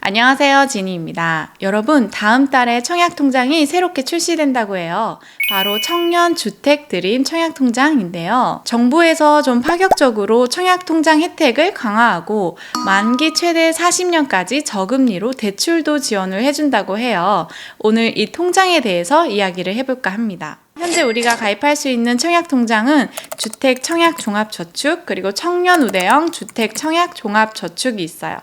안녕하세요, 지니입니다. 여러분, 다음 달에 청약통장이 새롭게 출시된다고 해요. 바로 청년주택드림 청약통장인데요. 정부에서 좀 파격적으로 청약통장 혜택을 강화하고 만기 최대 40년까지 저금리로 대출도 지원을 해준다고 해요. 오늘 이 통장에 대해서 이야기를 해볼까 합니다. 현재 우리가 가입할 수 있는 청약통장은 주택청약종합저축 그리고 청년우대형 주택청약종합저축이 있어요.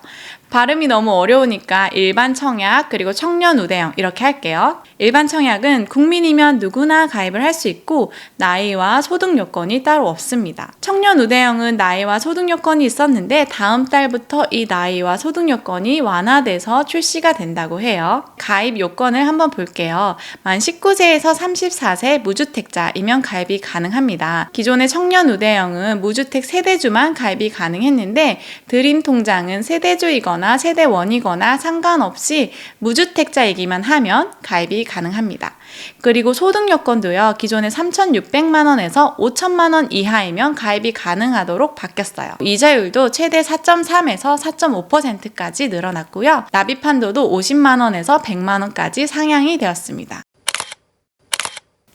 발음이 너무 어려우니까 일반 청약 그리고 청년우대형 이렇게 할게요. 일반 청약은 국민이면 누구나 가입을 할 수 있고 나이와 소득 요건이 따로 없습니다. 청년우대형은 나이와 소득 요건이 있었는데 다음 달부터 이 나이와 소득 요건이 완화돼서 출시가 된다고 해요. 가입 요건을 한번 볼게요. 만 19세에서 34세 무주택자이면 가입이 가능합니다. 기존의 청년우대형은 무주택 세대주만 가입이 가능했는데 드림통장은 세대주이거나 세대원이거나 상관없이 무주택자이기만 하면 가입이 가능합니다. 그리고 소득 요건도요. 기존에 3,600만 원에서 5천만 원 이하이면 가입이 가능하도록 바뀌었어요. 이자율도 최대 4.3에서 4.5%까지 늘어났고요. 납입 한도도 50만 원에서 100만 원까지 상향이 되었습니다.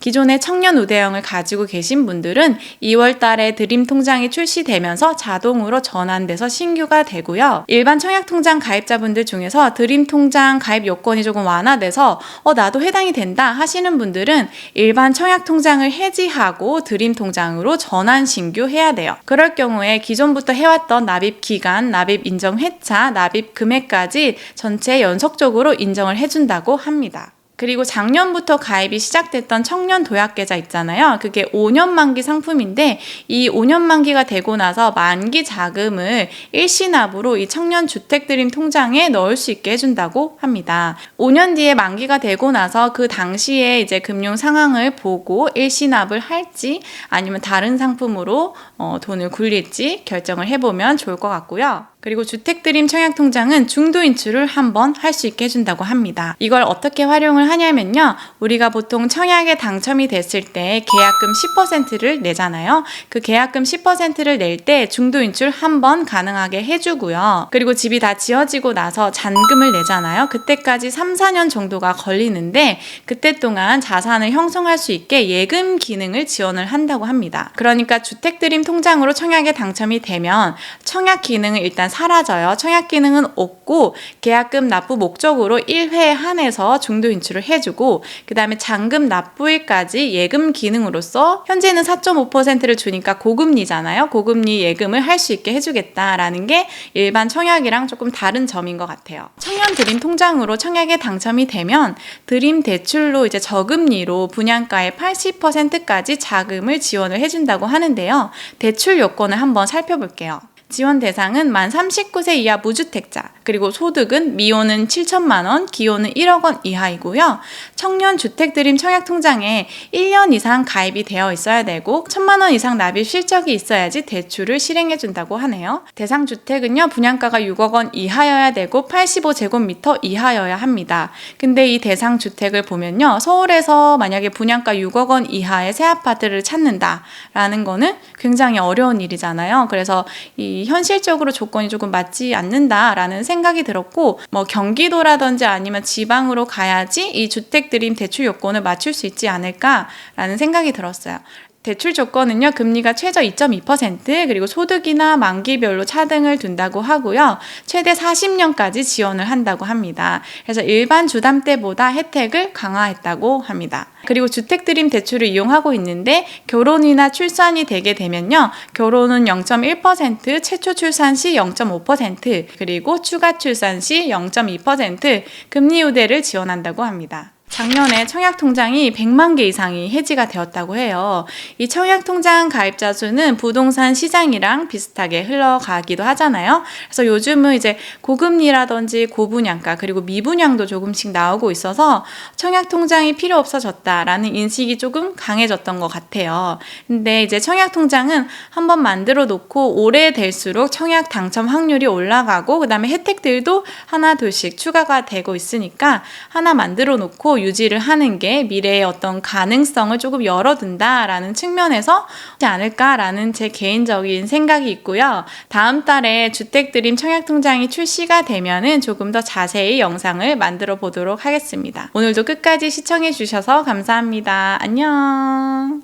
기존의 청년우대형을 가지고 계신 분들은 2월 달에 드림통장이 출시되면서 자동으로 전환돼서 신규가 되고요. 일반 청약통장 가입자분들 중에서 드림통장 가입 요건이 조금 완화돼서 나도 해당이 된다 하시는 분들은 일반 청약통장을 해지하고 드림통장으로 전환 신규해야 돼요. 그럴 경우에 기존부터 해왔던 납입기간, 납입인정 회차, 납입 금액까지 전체 연속적으로 인정을 해준다고 합니다. 그리고 작년부터 가입이 시작됐던 청년 도약계좌 있잖아요. 그게 5년 만기 상품인데 이 5년 만기가 되고 나서 만기 자금을 일시납으로 이 청년 주택드림 통장에 넣을 수 있게 해준다고 합니다. 5년 뒤에 만기가 되고 나서 그 당시에 이제 금융 상황을 보고 일시납을 할지 아니면 다른 상품으로 돈을 굴릴지 결정을 해보면 좋을 것 같고요. 그리고 주택드림 청약통장은 중도 인출을 한번 할 수 있게 해준다고 합니다. 이걸 어떻게 활용을 하냐면요. 우리가 보통 청약에 당첨이 됐을 때 계약금 10%를 내잖아요. 그 계약금 10%를 낼 때 중도 인출 한번 가능하게 해주고요. 그리고 집이 다 지어지고 나서 잔금을 내잖아요. 그때까지 3, 4년 정도가 걸리는데 그때 동안 자산을 형성할 수 있게 예금 기능을 지원을 한다고 합니다. 그러니까 주택드림 통장으로 청약에 당첨이 되면 청약 기능을 일단 사라져요. 청약 기능은 없고 계약금 납부 목적으로 1회에 한해서 중도 인출을 해주고 그 다음에 잔금 납부일까지 예금 기능으로서 현재는 4.5%를 주니까 고금리잖아요. 고금리 예금을 할 수 있게 해주겠다라는 게 일반 청약이랑 조금 다른 점인 것 같아요. 청년 드림 통장으로 청약에 당첨이 되면 드림 대출로 이제 저금리로 분양가의 80%까지 자금을 지원을 해준다고 하는데요. 대출 요건을 한번 살펴볼게요. 지원 대상은 만 39세 이하 무주택자, 그리고 소득은 미혼은 7천만 원, 기혼은 1억 원 이하이고요. 청년 주택드림 청약통장에 1년 이상 가입이 되어 있어야 되고 1,000만 원 이상 납입 실적이 있어야지 대출을 실행해준다고 하네요. 대상 주택은요, 분양가가 6억 원 이하여야 되고 85제곱미터 이하여야 합니다. 근데 이 대상 주택을 보면요, 서울에서 만약에 분양가 6억 원 이하의 새 아파트를 찾는다라는 거는 굉장히 어려운 일이잖아요. 그래서 이 현실적으로 조건이 조금 맞지 않는다라는 생각이 들었고, 경기도라든지 아니면 지방으로 가야지 이 주택드림 대출 요건을 맞출 수 있지 않을까라는 생각이 들었어요. 대출 조건은요, 금리가 최저 2.2% 그리고 소득이나 만기별로 차등을 둔다고 하고요. 최대 40년까지 지원을 한다고 합니다. 그래서 일반 주담 때보다 혜택을 강화했다고 합니다. 그리고 주택드림 대출을 이용하고 있는데 결혼이나 출산이 되게 되면요. 결혼은 0.1%, 최초 출산 시 0.5%, 그리고 추가 출산 시 0.2% 금리 우대를 지원한다고 합니다. 작년에 청약통장이 100만 개 이상이 해지가 되었다고 해요. 이 청약통장 가입자 수는 부동산 시장이랑 비슷하게 흘러가기도 하잖아요. 그래서 요즘은 이제 고금리라든지 고분양가 그리고 미분양도 조금씩 나오고 있어서 청약통장이 필요 없어졌다라는 인식이 조금 강해졌던 것 같아요. 근데 이제 청약통장은 한번 만들어 놓고 오래될수록 청약 당첨 확률이 올라가고 그 다음에 혜택들도 하나 둘씩 추가가 되고 있으니까 하나 만들어 놓고 유지를 하는 게 미래의 어떤 가능성을 조금 열어둔다라는 측면에서 하지 않을까라는 제 개인적인 생각이 있고요. 다음 달에 주택드림 청약통장이 출시가 되면은 조금 더 자세히 영상을 만들어 보도록 하겠습니다. 오늘도 끝까지 시청해 주셔서 감사합니다. 안녕.